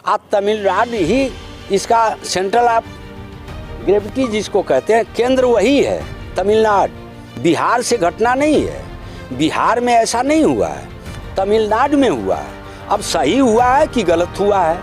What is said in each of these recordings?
आज तमिलनाडु ही इसका central of gravity जिसको कहते हैं, केंद्र वही है तमिलनाडु। बिहार से घटना नहीं है, बिहार में ऐसा नहीं हुआ है, तमिलनाडु में हुआ है। अब सही हुआ है कि गलत हुआ है,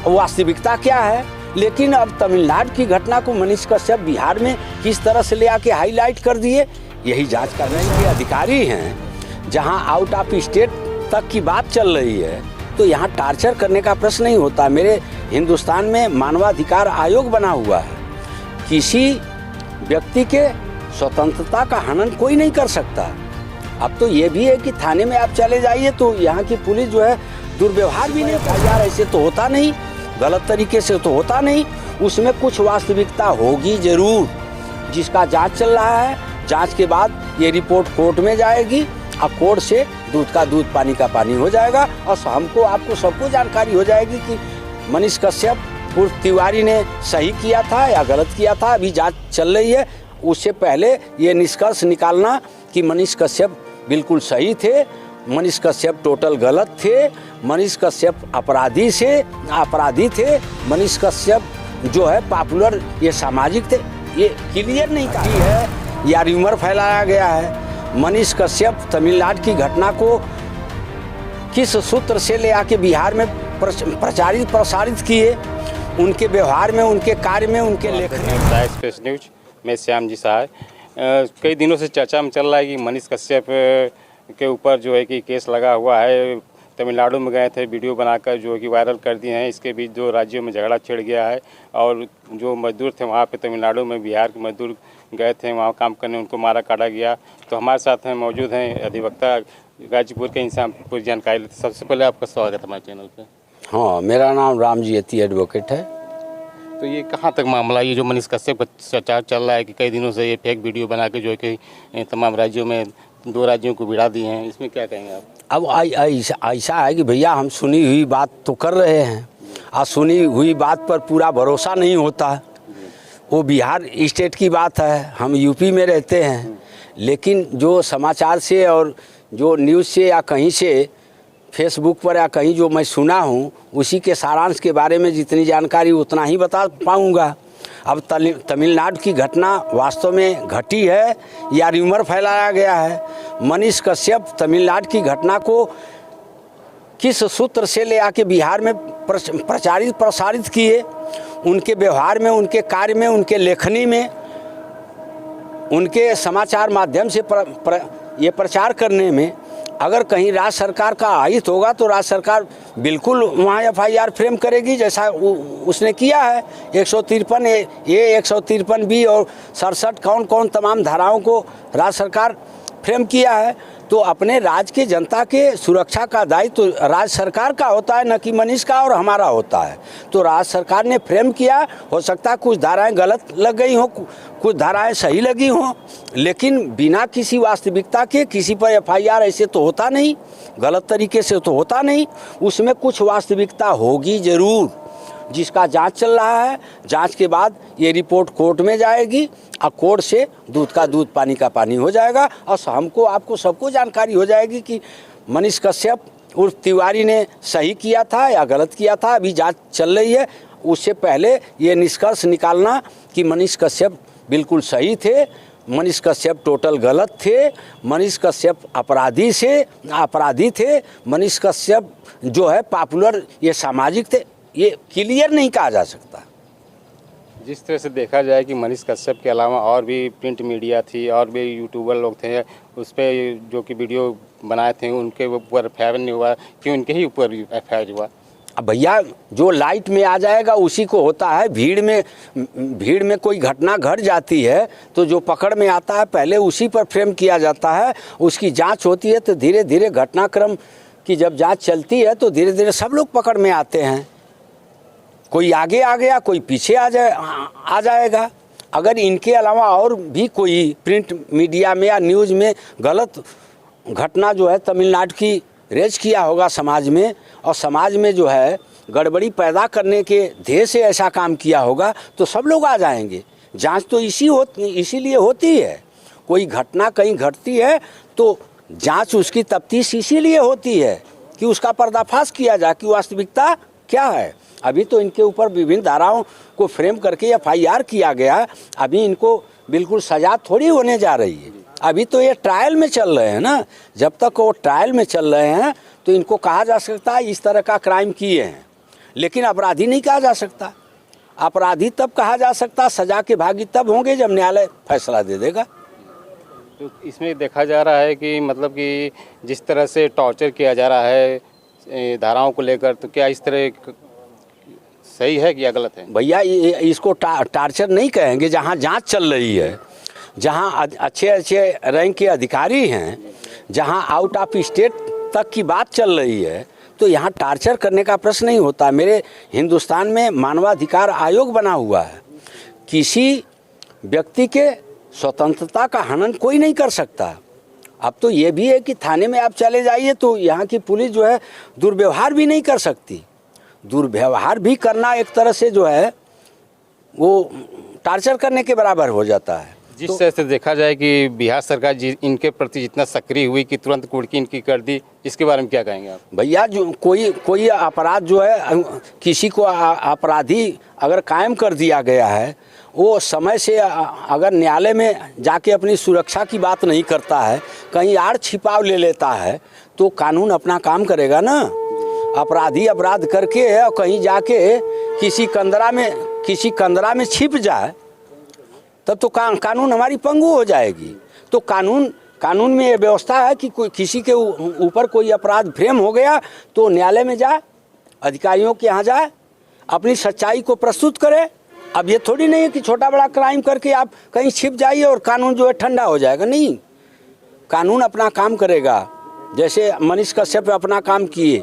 वास्तविकता क्या है। लेकिन अब तमिलनाडु की घटना को मनीष कश्यप बिहार में किस तरह से ले आके हाईलाइट कर दिए, यही जांच करने के अधिकारी हैं। जहां आउट ऑफ स्टेट तक की बात चल रही है तो यहाँ टार्चर करने का प्रश्न नहीं होता। मेरे हिंदुस्तान में मानवाधिकार आयोग बना हुआ है, किसी व्यक्ति के स्वतंत्रता का हनन कोई नहीं कर सकता। अब तो ये भी है कि थाने में आप चले जाइए तो यहाँ की पुलिस जो है दुर्व्यवहार भी नहीं कर, यार ऐसे तो होता नहीं, गलत तरीके से तो होता नहीं। उसमें कुछ वास्तविकता होगी जरूर, जिसका जांच चल रहा है। जांच के बाद ये रिपोर्ट कोर्ट में जाएगी और कोर्ट से दूध का दूध पानी का पानी हो जाएगा और हमको आपको सबको जानकारी हो जाएगी कि मनीष कश्यप उर्फ तिवारी ने सही किया था या गलत किया था। अभी जांच चल रही है। उससे पहले ये निष्कर्ष निकालना कि मनीष कश्यप बिल्कुल सही थे, मनीष कश्यप टोटल गलत थे, मनीष कश्यप अपराधी थे, मनीष कश्यप जो है पॉपुलर ये सामाजिक थे, ये क्लियर नहीं कही है या र्यूमर फैलाया गया है। मनीष कश्यप तमिलनाडु की घटना को किस सूत्र से ले आके बिहार में प्रसारित किए, उनके व्यवहार में, उनके कार्य में, उनके लेखन में। स्पेस न्यूज में श्याम जी सहाय। कई दिनों से चर्चा में चल रहा है कि मनीष कश्यप के ऊपर जो है कि केस लगा हुआ है। तमिलनाडु में गए थे, वीडियो बनाकर जो है कि वायरल कर दिए हैं। इसके बीच जो राज्यों में झगड़ा छिड़ गया है और जो मजदूर थे वहाँ पे तमिलनाडु में, बिहार के मजदूर गए थे वहाँ काम करने, उनको मारा काटा गया। तो हमारे साथ हैं मौजूद हैं अधिवक्ता गाजीपुर के इंसान, पूरी जानकारी लेते। सबसे पहले आपका स्वागत है हमारे चैनल पे। हाँ, मेरा नाम रामजी यती एडवोकेट है। तो ये कहाँ तक मामला, ये जो मनीष कश्यप का चर्चा चल रहा है कि कई दिनों से ये फेक वीडियो बना के जो है कि तमाम राज्यों में 2 राज्यों को भिड़ा दिए हैं, इसमें क्या कहेंगे आप? अब ऐसा है कि भैया हम सुनी हुई बात तो कर रहे हैं और सुनी हुई बात पर पूरा भरोसा नहीं होता। वो बिहार स्टेट की बात है, हम यूपी में रहते हैं, लेकिन जो समाचार से और जो न्यूज़ से या कहीं से फेसबुक पर या कहीं जो मैं सुना हूँ उसी के सारांश के बारे में जितनी जानकारी उतना ही बता पाऊँगा। अब तमिलनाडु की घटना वास्तव में घटी है या र्यूमर फैलाया गया है। मनीष कश्यप तमिलनाडु की घटना को किस सूत्र से ले आके बिहार में प्रसारित किए, उनके व्यवहार में, उनके कार्य में, उनके लेखनी में, उनके समाचार माध्यम से ये प्रचार करने में अगर कहीं राज्य सरकार का आहित होगा तो राज्य सरकार बिल्कुल वहाँ FIR फ्रेम करेगी, जैसा उसने किया है। 153 ए 153 बी और 67 कौन तमाम धाराओं को राज्य सरकार फ्रेम किया है। तो अपने राज्य के जनता के सुरक्षा का दायित्व तो राज्य सरकार का होता है, न कि मनीष का और हमारा होता है। तो राज्य सरकार ने फ्रेम किया, हो सकता है कुछ धाराएं गलत लग गई हों, कुछ धाराएं सही लगी हों, लेकिन बिना किसी वास्तविकता के किसी पर FIR ऐसे तो होता नहीं, गलत तरीके से तो होता नहीं। उसमें कुछ वास्तविकता होगी ज़रूर, जिसका जांच चल रहा है। जांच के बाद ये रिपोर्ट कोर्ट में जाएगी और कोर्ट से दूध का दूध पानी का पानी हो जाएगा और हमको आपको सबको जानकारी हो जाएगी कि मनीष कश्यप उर्फ तिवारी ने सही किया था या गलत किया था। अभी जांच चल रही है। उससे पहले ये निष्कर्ष निकालना कि मनीष कश्यप बिल्कुल सही थे, मनीष कश्यप टोटल गलत थे, मनीष कश्यप अपराधी थे, मनीष कश्यप जो है पॉपुलर ये सामाजिक थे, ये क्लियर नहीं कहा जा सकता। जिस तरह से देखा जाए कि मनीष कश्यप के अलावा और भी प्रिंट मीडिया थी और भी यूट्यूबर लोग थे, उस पर जो कि वीडियो बनाए थे उनके ऊपर FIR नहीं हुआ, क्यों उनके ही ऊपर FIR हुआ? अब भैया जो लाइट में आ जाएगा उसी को होता है। भीड़ में कोई घटना घट जाती है तो जो पकड़ में आता है पहले उसी पर फ्रेम किया जाता है, उसकी जाँच होती है। तो धीरे धीरे घटनाक्रम की जब जाँच चलती है तो धीरे धीरे सब लोग पकड़ में आते हैं। कोई आगे आ गया, कोई पीछे आ जाएगा। अगर इनके अलावा और भी कोई प्रिंट मीडिया में या न्यूज़ में गलत घटना जो है तमिलनाडु की रेज किया होगा समाज में, और समाज में जो है गड़बड़ी पैदा करने के ध्येय से ऐसा काम किया होगा, तो सब लोग आ जाएंगे। जांच तो इसीलिए होती है। कोई घटना कहीं घटती है तो जांच उसकी तफ्तीश इसीलिए होती है कि उसका पर्दाफाश किया जाए कि वास्तविकता क्या है? अभी तो इनके ऊपर विभिन्न धाराओं को फ्रेम करके FIR किया गया, अभी इनको बिल्कुल सजा थोड़ी होने जा रही है। अभी तो ये ट्रायल में चल रहे हैं ना, जब तक वो ट्रायल में चल रहे हैं तो इनको कहा जा सकता है इस तरह का क्राइम किए हैं, लेकिन अपराधी नहीं कहा जा सकता। अपराधी तब कहा जा सकता, सजा के भागी तब होंगे जब न्यायालय फैसला दे देगा। तो इसमें देखा जा रहा है कि मतलब कि जिस तरह से टॉर्चर किया जा रहा है धाराओं को लेकर, तो क्या इस तरह सही है कि या गलत है? भैया इसको टार्चर नहीं कहेंगे। जहाँ जांच चल रही है, जहाँ अच्छे अच्छे रैंक के अधिकारी हैं, जहाँ आउट ऑफ स्टेट तक की बात चल रही है, तो यहाँ टार्चर करने का प्रश्न नहीं होता। मेरे हिंदुस्तान में मानवाधिकार आयोग बना हुआ है, किसी व्यक्ति के स्वतंत्रता का हनन कोई नहीं कर सकता। अब तो ये भी है कि थाने में आप चले जाइए तो यहाँ की पुलिस जो है दुर्व्यवहार भी नहीं कर सकती। दुर्व्यवहार भी करना एक तरह से जो है वो टार्चर करने के बराबर हो जाता है। जिस तरह से देखा जाए कि बिहार सरकार इनके प्रति जितना सक्रिय हुई कि तुरंत कुर्की इनकी कर दी, इसके बारे में क्या कहेंगे आप? भैया जो कोई अपराध जो है, किसी को अपराधी अगर कायम कर दिया गया है, वो समय से अगर न्यायालय में जाके अपनी सुरक्षा की बात नहीं करता है, कहीं आड़ छिपाव ले लेता है, तो कानून अपना काम करेगा ना। अपराधी अपराध करके और कहीं जाके किसी कंदरा में छिप जाए तब तो कानून हमारी पंगु हो जाएगी। तो कानून में ये व्यवस्था है कि कोई किसी के ऊपर कोई अपराध फ्रेम हो गया तो न्यायालय में जाए, अधिकारियों के यहाँ जाए, अपनी सच्चाई को प्रस्तुत करे। अब ये थोड़ी नहीं है कि छोटा बड़ा क्राइम करके आप कहीं छिप जाइए और कानून जो है ठंडा हो जाएगा। नहीं, कानून अपना काम करेगा। जैसे मनीष कश्यप अपना काम किए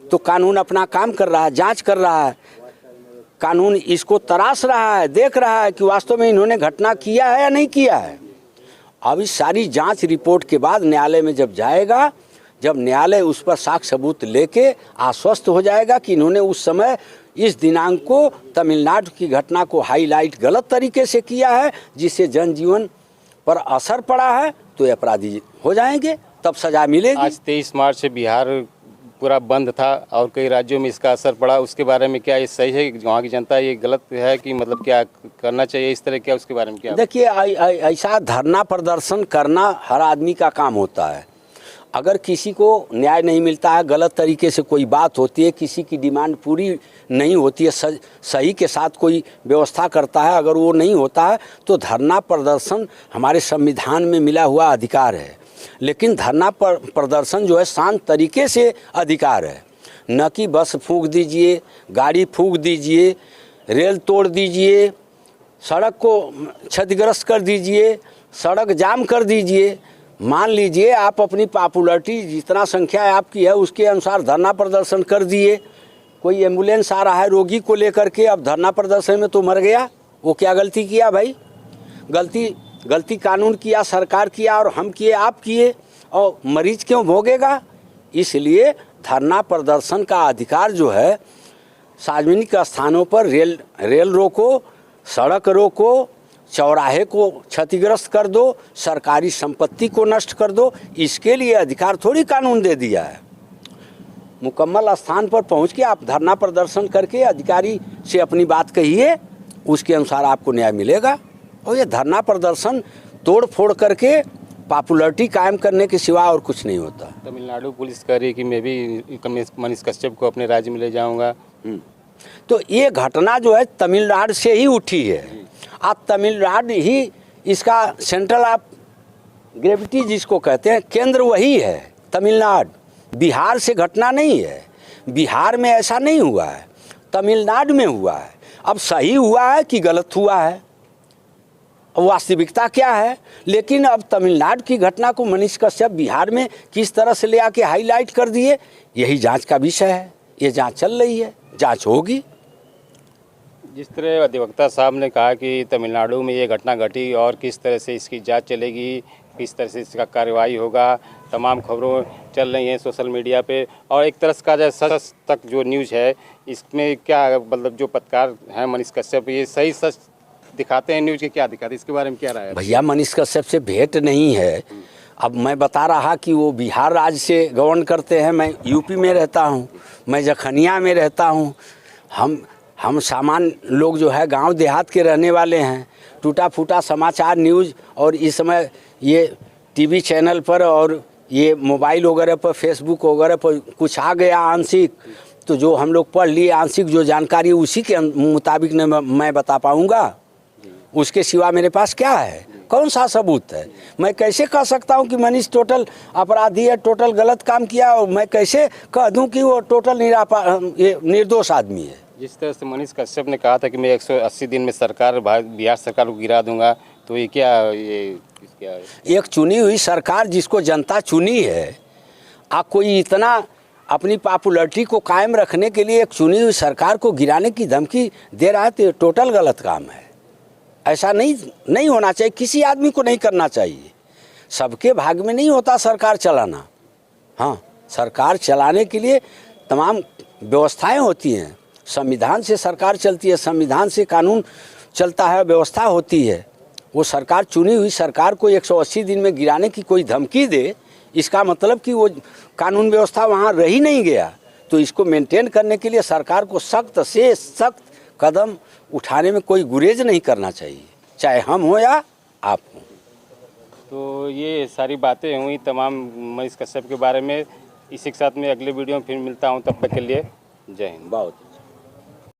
तो कानून अपना काम कर रहा है, जांच कर रहा है, कानून इसको तराश रहा है, देख रहा है कि वास्तव में इन्होंने घटना किया है या नहीं किया है। अब इस सारी जांच रिपोर्ट के बाद न्यायालय में जब जाएगा, जब न्यायालय उस पर साक्ष्य सबूत लेके आश्वस्त हो जाएगा कि इन्होंने उस समय इस दिनांक को तमिलनाडु की घटना को हाईलाइट गलत तरीके से किया है, जिससे जनजीवन पर असर पड़ा है, तो ये अपराधी हो जाएंगे, तब सजा मिलेगी। आज 23 मार्च से बिहार पूरा बंद था और कई राज्यों में इसका असर पड़ा, उसके बारे में क्या ये सही है कि वहाँ की जनता ये गलत है कि मतलब क्या करना चाहिए इस तरह, क्या उसके बारे में क्या? देखिए, ऐसा धरना प्रदर्शन करना हर आदमी का काम होता है। अगर किसी को न्याय नहीं मिलता है, गलत तरीके से कोई बात होती है, किसी की डिमांड पूरी नहीं होती है, सही के साथ कोई व्यवस्था करता है, अगर वो नहीं होता है तो धरना प्रदर्शन हमारे संविधान में मिला हुआ अधिकार है। लेकिन धरना प्रदर्शन जो है शांत तरीके से अधिकार है, न कि बस फूंक दीजिए, गाड़ी फूंक दीजिए, रेल तोड़ दीजिए, सड़क को क्षतिग्रस्त कर दीजिए, सड़क जाम कर दीजिए। मान लीजिए आप अपनी पॉपुलरिटी जितना संख्या आपकी है उसके अनुसार धरना प्रदर्शन कर दिए, कोई एम्बुलेंस आ रहा है रोगी को लेकर के, अब धरना प्रदर्शन में तो मर गया, वो क्या गलती किया भाई? गलती कानून किया, सरकार किया, और हम किए, आप किए, और मरीज क्यों भोगेगा? इसलिए धरना प्रदर्शन का अधिकार जो है, सार्वजनिक स्थानों पर रेल रोको, सड़क रोको, चौराहे को क्षतिग्रस्त कर दो, सरकारी संपत्ति को नष्ट कर दो, इसके लिए अधिकार थोड़ी कानून दे दिया है। मुकम्मल स्थान पर पहुंच के आप धरना प्रदर्शन करके अधिकारी से अपनी बात कहिए, उसके अनुसार आपको न्याय मिलेगा। और ये धरना प्रदर्शन तोड़ फोड़ करके पॉपुलरिटी कायम करने के सिवा और कुछ नहीं होता। तमिलनाडु पुलिस कह रही है कि मैं भी मनीष कश्यप को अपने राज्य में ले जाऊंगा। तो ये घटना जो है तमिलनाडु से ही उठी है। आप तमिलनाडु ही इसका सेंट्रल ऑफ ग्रेविटी जिसको कहते हैं, केंद्र वही है तमिलनाडु। बिहार से घटना नहीं है, बिहार में ऐसा नहीं हुआ है, तमिलनाडु में हुआ है। अब सही हुआ है कि गलत हुआ है, वास्तविकता क्या है? लेकिन अब तमिलनाडु की घटना को मनीष कश्यप बिहार में किस तरह से ले आके हाईलाइट कर दिए, यही जांच का विषय है। ये जांच चल रही है, जांच होगी। जिस तरह अधिवक्ता साहब ने कहा कि तमिलनाडु में ये घटना घटी और किस तरह से इसकी जांच चलेगी, किस तरह से इसका कार्रवाई होगा, तमाम खबरों चल रही हैं सोशल मीडिया पे, और एक तरह का जो सच तक जो न्यूज़ है इसमें क्या मतलब जो पत्रकार हैं मनीष कश्यप, ये सही सच दिखाते हैं न्यूज़ के, क्या दिखाते हैं, इसके बारे में क्या राय है? भैया मनीष कश्यप से भेंट नहीं है, अब मैं बता रहा कि वो बिहार राज्य से गवर्न करते हैं, मैं यूपी में रहता हूँ, मैं जखनिया में रहता हूँ। हम सामान्य लोग जो है गांव देहात के रहने वाले हैं। टूटा फूटा समाचार न्यूज़ और इस समय ये टीवी चैनल पर और ये मोबाइल वगैरह पर, फेसबुक वगैरह पर कुछ आ गया आंशिक, तो जो हम लोग पढ़ लिए आंशिक जो जानकारी उसी के मुताबिक न मैं बता पाऊँगा। उसके सिवा मेरे पास क्या है, कौन सा सबूत है? मैं कैसे कह सकता हूं कि मनीष टोटल अपराधी है, टोटल गलत काम किया, और मैं कैसे कह दूं कि वो टोटल निर्दोष आदमी है? जिस तरह से मनीष कश्यप ने कहा था कि मैं 180 दिन में सरकार बिहार सरकार को गिरा दूंगा, तो ये क्या है? एक चुनी हुई सरकार जिसको जनता चुनी है, कोई इतना अपनी पॉपुलरिटी को कायम रखने के लिए एक चुनी हुई सरकार को गिराने की धमकी दे रहा है, तो टोटल गलत काम है। ऐसा नहीं होना चाहिए, किसी आदमी को नहीं करना चाहिए। सबके भाग में नहीं होता सरकार चलाना। हाँ, सरकार चलाने के लिए तमाम व्यवस्थाएं होती हैं। संविधान से सरकार चलती है, संविधान से कानून चलता है, व्यवस्था होती है। वो सरकार, चुनी हुई सरकार को 180 दिन में गिराने की कोई धमकी दे, इसका मतलब कि वो कानून व्यवस्था वहाँ रह ही नहीं गया। तो इसको मेंटेन करने के लिए सरकार को सख्त से सख्त कदम उठाने में कोई गुरेज नहीं करना चाहिए, चाहे हम हो या आप हो। तो ये सारी बातें हुई तमाम मनीष कश्यप के बारे में। इसी के साथ में अगले वीडियो में फिर मिलता हूँ, तब तक के लिए जय हिंद। बहुत